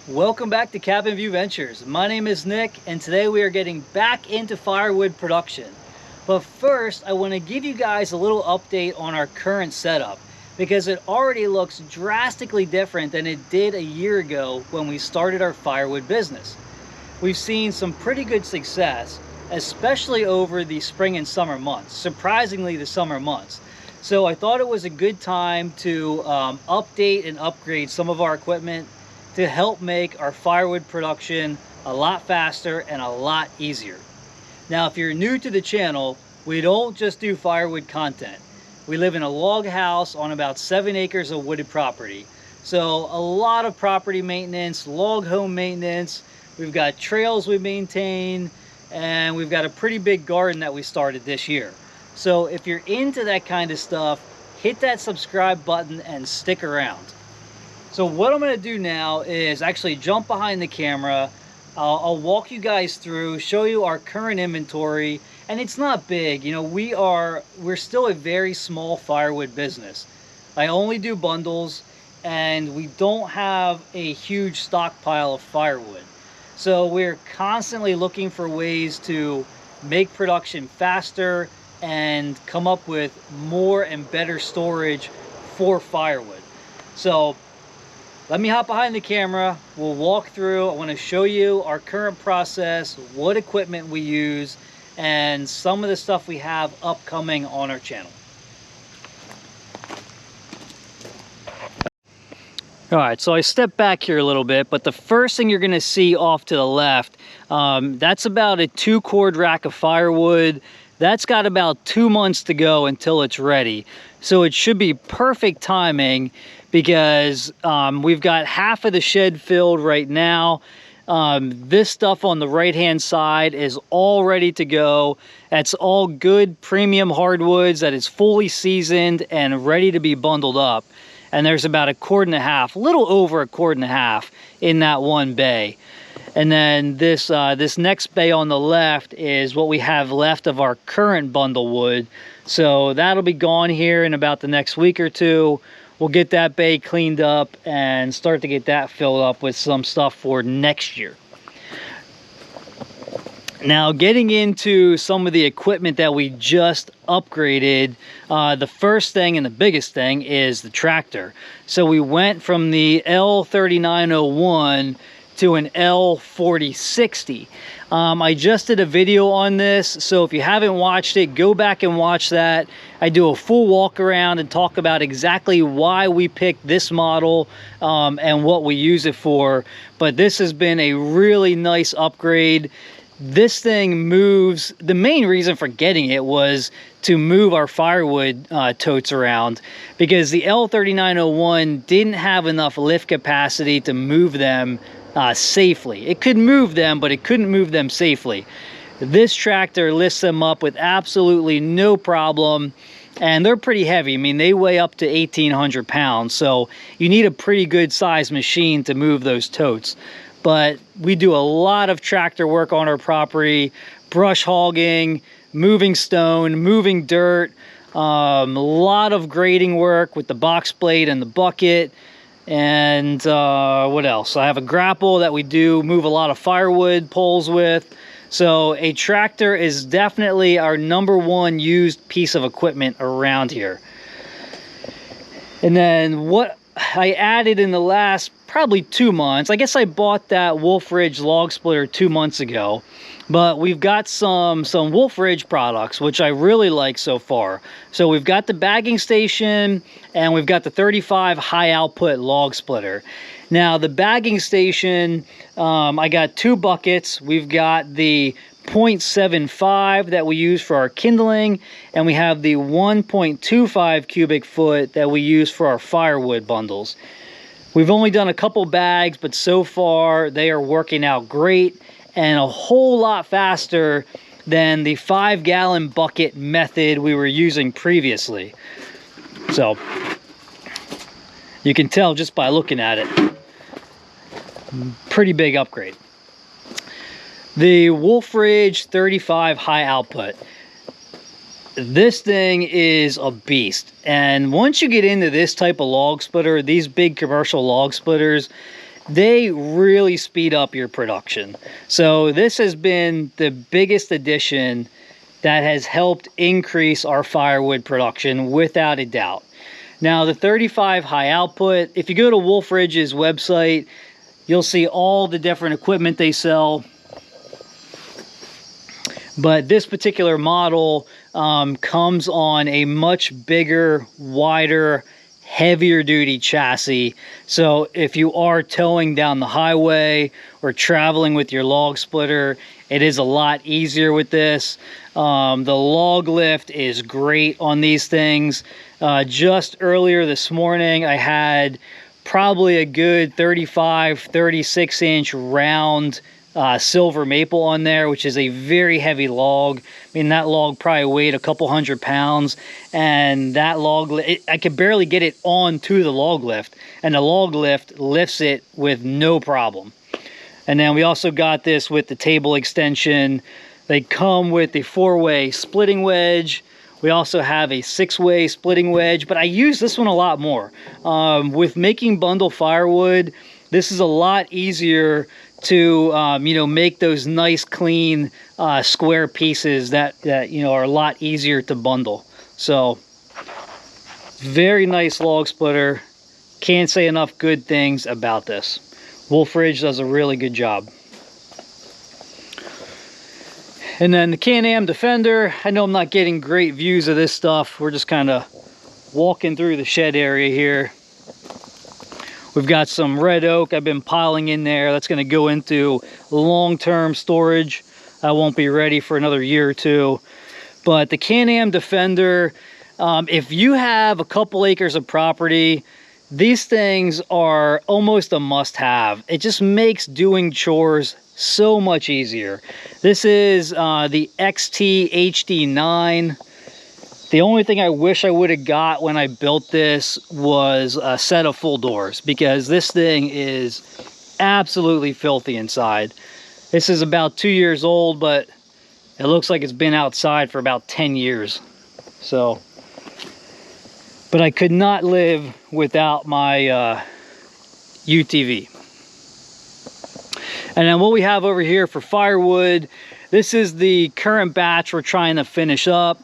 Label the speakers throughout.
Speaker 1: Welcome back to Cabin View Ventures. My name is Nick, and today we are getting back into firewood production. But first, I want to give you guys a little update on our current setup because it already looks drastically different than it did a year ago when we started our firewood business. We've seen some pretty good success, especially over the spring and summer months, surprisingly the summer months. So I thought it was a good time to update and upgrade some of our equipment to help make our firewood production a lot faster and a lot easier. Now, if you're new to the channel, we don't just do firewood content. We live in a log house on about 7 acres of wooded property. So a lot of property maintenance, log home maintenance. We've got trails we maintain, and we've got a pretty big garden that we started this year. So if you're into that kind of stuff, hit that subscribe button and stick around. So what I'm going to do now is actually jump behind the camera. I'll walk you guys through, show you our current inventory, and it's not big. You know, we're still a very small firewood business. I only do bundles, and we don't have a huge stockpile of firewood. So we're constantly looking for ways to make production faster and come up with more and better storage for firewood. So let me hop behind the camera. We'll walk through. I want to show you our current process, what equipment we use, and some of the stuff we have upcoming on our channel. All right, so I stepped back here a little bit, but the first thing you're going to see off to the left, that's about a 2-cord rack of firewood. That's got about 2 months to go until it's ready. So it should be perfect timing because we've got half of the shed filled right now. This stuff on the right-hand side is all ready to go. That's all good premium hardwoods that is fully seasoned and ready to be bundled up. And there's about 1.5 cords, a little over 1.5 cords in that one bay. And then this next bay on the left is what we have left of our current bundle wood. So that'll be gone here in about the next week or two. We'll get that bay cleaned up and start to get that filled up with some stuff for next year. Now, getting into some of the equipment that we just upgraded, the first thing and the biggest thing is the tractor. So we went from the L3901 to an L4060. I just did a video on this, so if you haven't watched it, go back and watch that. I do a full walk around and talk about exactly why we picked this model and what we use it for. But this has been a really nice upgrade. This thing moves. The main reason for getting it was to move our firewood totes around because the L3901 didn't have enough lift capacity to move them safely. It could move them, but it couldn't move them safely. This tractor lifts them up with absolutely no problem, and they're pretty heavy. I mean, they weigh up to 1,800 pounds, so you need a pretty good size machine to move those totes. But we do a lot of tractor work on our property, brush hogging, moving stone, moving dirt, a lot of grading work with the box blade and the bucket. And what else? I have a grapple that we do move a lot of firewood poles with. So a tractor is definitely our #1 used piece of equipment around here. And then what I added in the last probably 2 months, I guess I bought that Wolf Ridge log splitter 2 months ago, but we've got some Wolf Ridge products, which I really like so far. So we've got the bagging station and we've got the 35 high output log splitter. Now the bagging station, I got 2 buckets. We've got the 0.75 that we use for our kindling, and we have the 1.25 cubic foot that we use for our firewood bundles. We've only done a couple bags, but so far they are working out great and a whole lot faster than the 5-gallon bucket method we were using previously. So you can tell just by looking at it, pretty big upgrade. The Wolf Ridge 35 high output. This thing is a beast. And once you get into this type of log splitter, these big commercial log splitters, they really speed up your production. So this has been the biggest addition that has helped increase our firewood production without a doubt. Now the 35 high output, if you go to Wolf Ridge's website, you'll see all the different equipment they sell. But this particular model comes on a much bigger, wider, heavier duty chassis. So if you are towing down the highway or traveling with your log splitter, it is a lot easier with this. The log lift is great on these things. Just earlier this morning, I had probably a good 35, 36 inch round silver maple on there, which is a very heavy log. I mean, that log probably weighed a couple 100 pounds, and that log, I could barely get it onto the log lift, and the log lift lifts it with no problem. And then we also got this with the table extension. They come with the 4-way splitting wedge. We also have a 6-way splitting wedge, but I use this one a lot more. With making bundle firewood, this is a lot easier to you know, make those nice clean square pieces that you know, are a lot easier to bundle. So very nice log splitter. Can't say enough good things about this. Wolf Ridge does a really good job. And then the Can-Am Defender, I know I'm not getting great views of this stuff. We're just kind of walking through the shed area here. We've got some red oak I've been piling in there. That's going to go into long-term storage. I won't be ready for another year or two. But the Can-Am Defender, if you have a couple acres of property, these things are almost a must-have. It just makes doing chores so much easier. This is the XT HD9. The only thing I wish I would have got when I built this was a set of full doors, because this thing is absolutely filthy inside. This is about 2 years old, but it looks like it's been outside for about 10 years. So, but I could not live without my UTV. And then what we have over here for firewood, this is the current batch we're trying to finish up.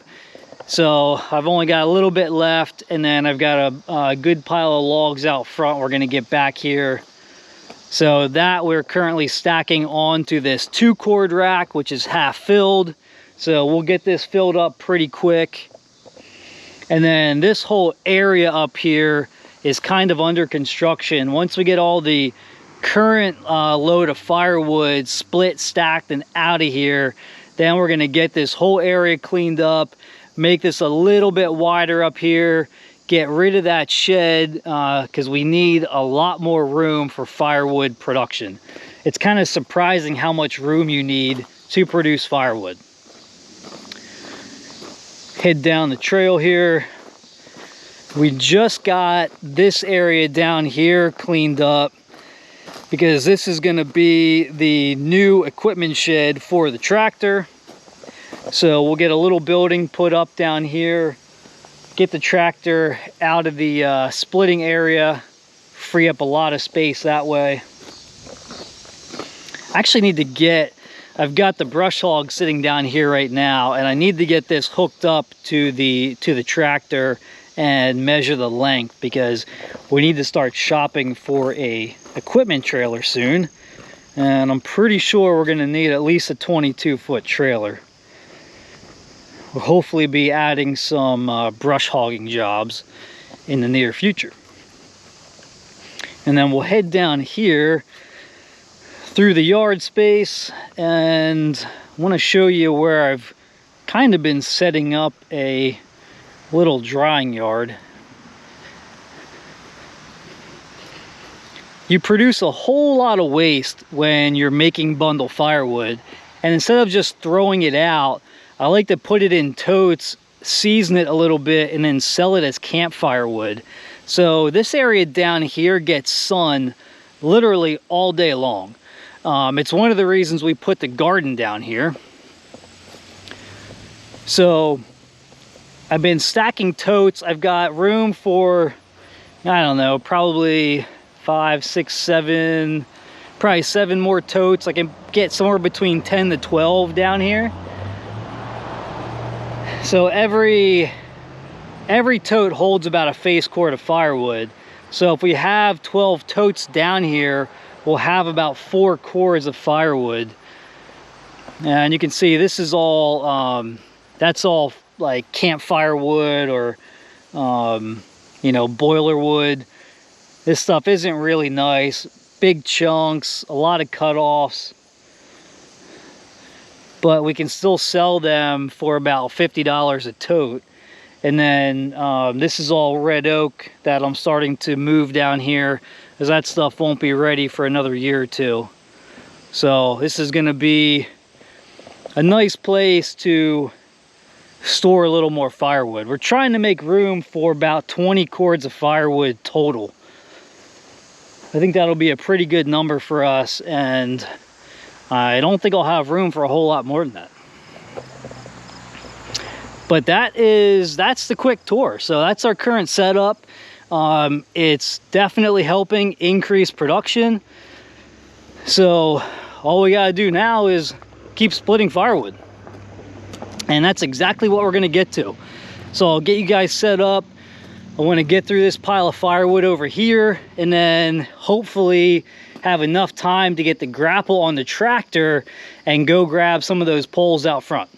Speaker 1: So I've only got a little bit left, and then I've got a good pile of logs out front we're going to get back here. So that we're currently stacking onto this 2-cord rack, which is half filled. So we'll get this filled up pretty quick. And then this whole area up here is kind of under construction. Once we get all the current load of firewood split, stacked, and out of here, then we're going to get this whole area cleaned up, make this a little bit wider up here, get rid of that shed, because we need a lot more room for firewood production. It's kind of surprising how much room you need to produce firewood. Head down the trail here. We just got this area down here cleaned up, because this is going to be the new equipment shed for the tractor. So we'll get a little building put up down here, get the tractor out of the splitting area, free up a lot of space that way. I actually need to get, I've got the brush hog sitting down here right now, and I need to get this hooked up to the tractor and measure the length, because we need to start shopping for a equipment trailer soon, and I'm pretty sure we're going to need at least a 22-foot trailer. We'll hopefully be adding some brush hogging jobs in the near future. And then we'll head down here through the yard space, and I want to show you where I've kind of been setting up a little drying yard. You produce a whole lot of waste when you're making bundle firewood, and instead of just throwing it out, I like to put it in totes, season it a little bit, and then sell it as campfire wood. So this area down here gets sun literally all day long. It's one of the reasons we put the garden down here. So I've been stacking totes. I've got room for, I don't know, probably, if 5, 6, 7, probably 7 more totes. I can get somewhere between 10 to 12 down here. So every tote holds about a face cord of firewood. So if we have 12 totes down here, we'll have about 4 cords of firewood. And you can see this is all, that's all like campfire wood or, you know, boiler wood. This stuff isn't really nice. Big chunks, a lot of cutoffs. But we can still sell them for about $50 a tote. And then this is all red oak that I'm starting to move down here, because that stuff won't be ready for another year or two. So this is going to be a nice place to store a little more firewood. We're trying to make room for about 20 cords of firewood total. I think that'll be a pretty good number for us, and I don't think I'll have room for a whole lot more than that. But that's the quick tour. So that's our current setup. It's definitely helping increase production. So all we gotta do now is keep splitting firewood. And that's exactly what we're gonna get to. So I'll get you guys set up. I wanna get through this pile of firewood over here, and then hopefully have enough time to get the grapple on the tractor and go grab some of those poles out front.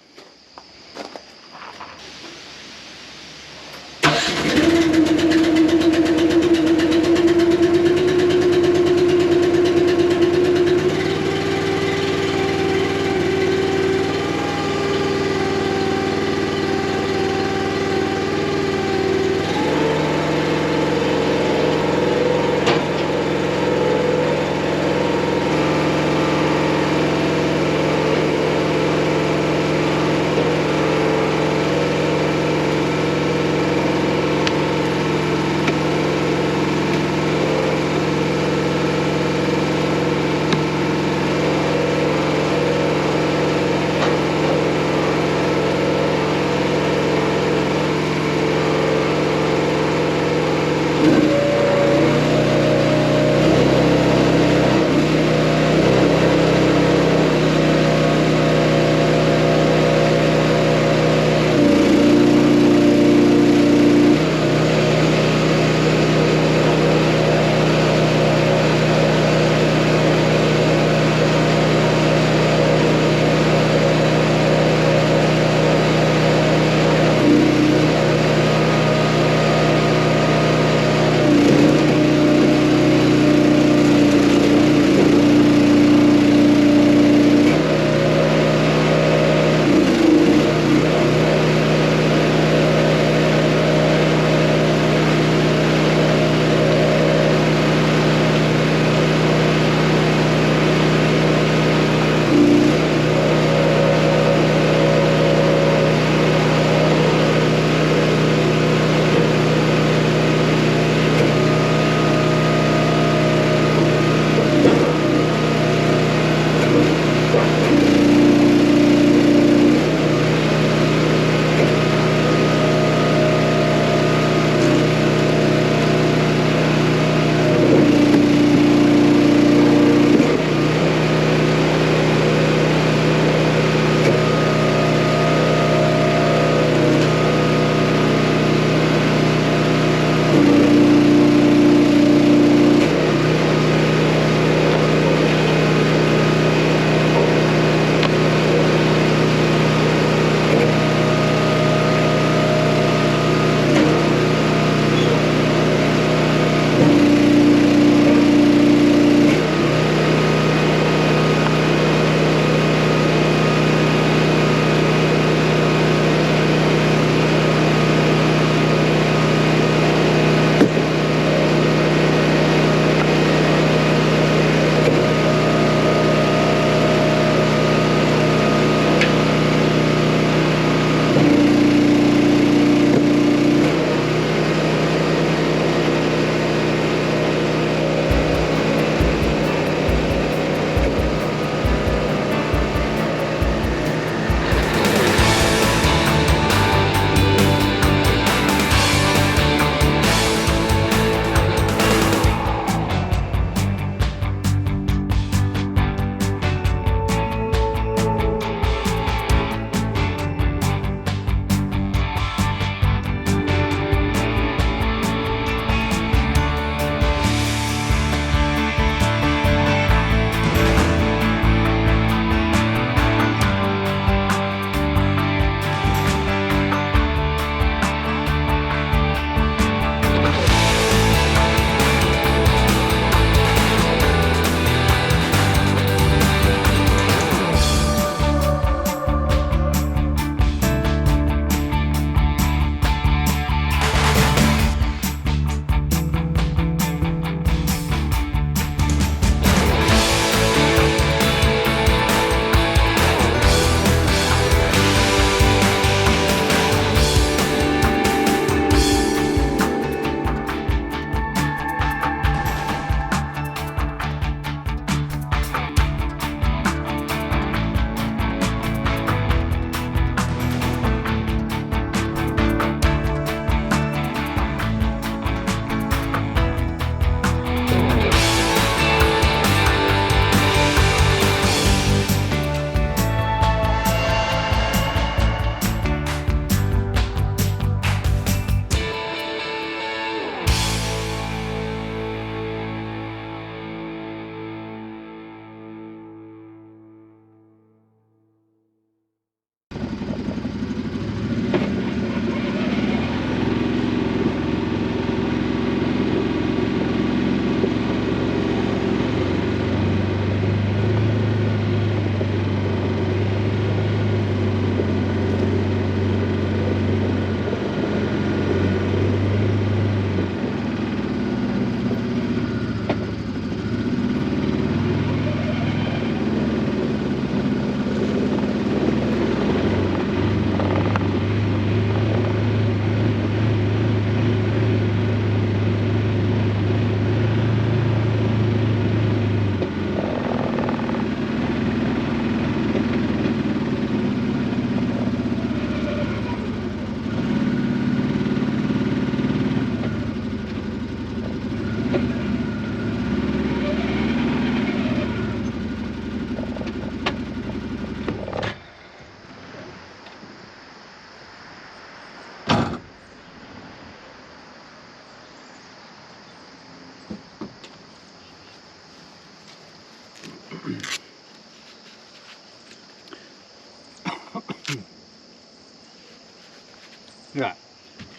Speaker 1: Yeah,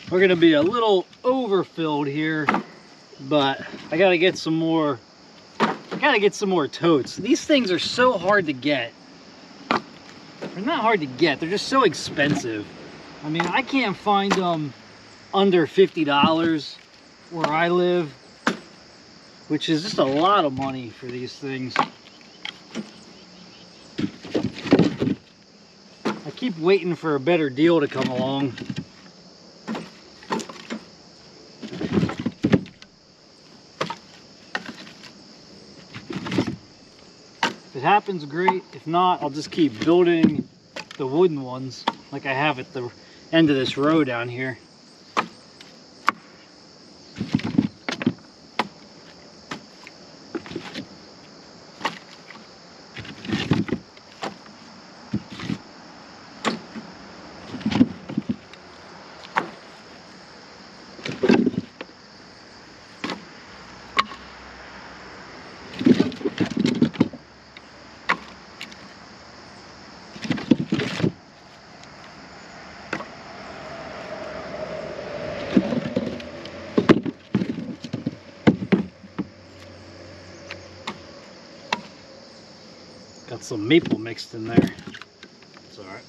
Speaker 1: we're gonna be a little overfilled here, but I gotta get some more. I gotta get some more totes. These things are so hard to get. They're not hard to get. They're just so expensive. I mean, I can't find them under $50 where I live, which is just a lot of money for these things. I keep waiting for a better deal to come along. If it happens, great. If not, I'll just keep building the wooden ones like I have at the end of this row down here. Got some maple mixed in there. It's all right.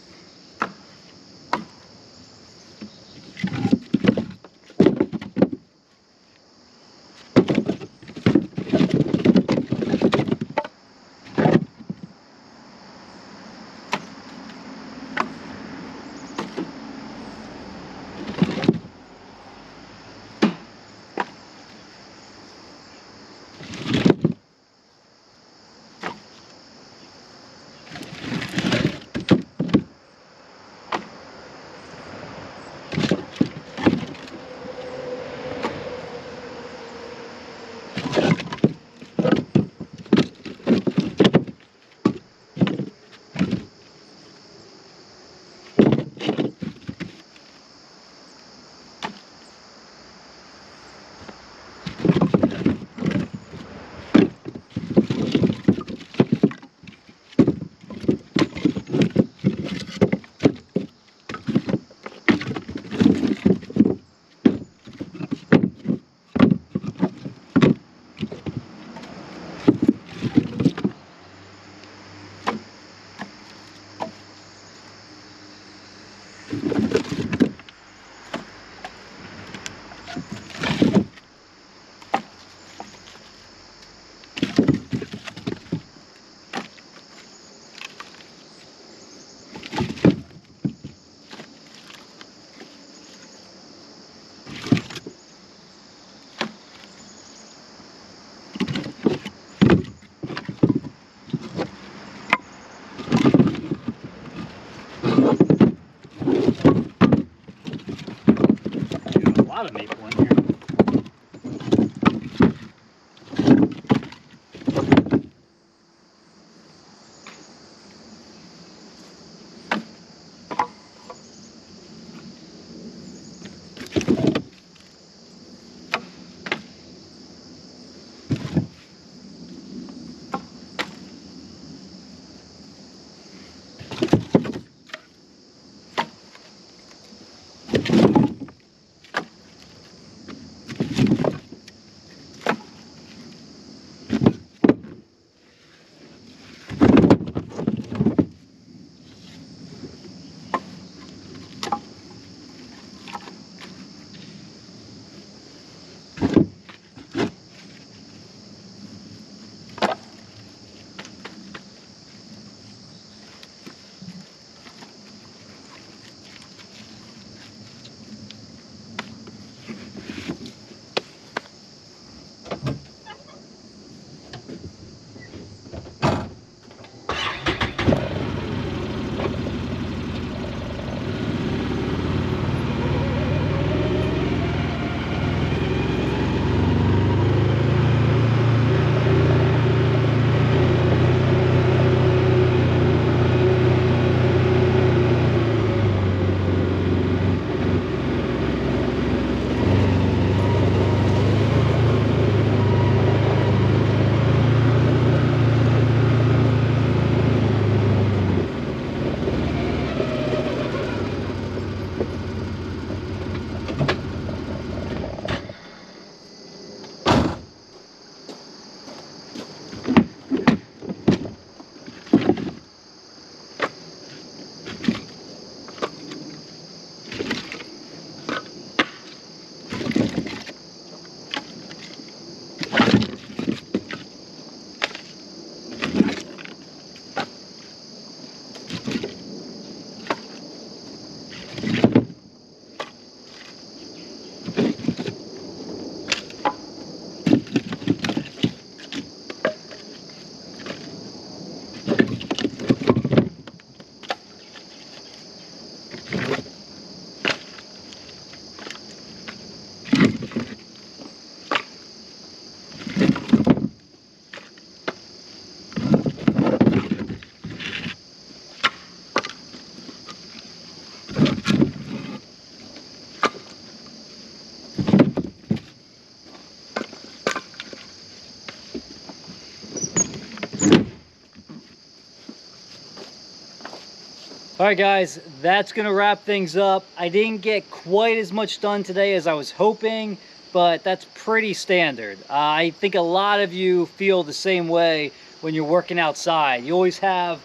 Speaker 1: All right, guys, that's gonna wrap things up. I didn't get quite as much done today as I was hoping, but that's pretty standard. I think a lot of you feel the same way when you're working outside. You always have,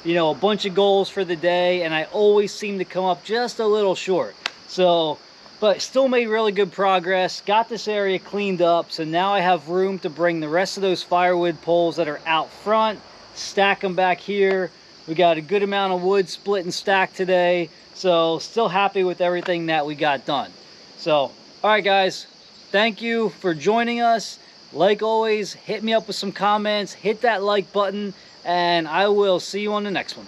Speaker 1: you know, a bunch of goals for the day, and I always seem to come up just a little short. So, but still made really good progress. Got this area cleaned up, so now I have room to bring the rest of those firewood poles that are out front, stack them back here. We got a good amount of wood split and stacked today, so still happy with everything that we got done. So, all right, guys, thank you for joining us. Like always, hit me up with some comments, hit that like button, and I will see you on the next one.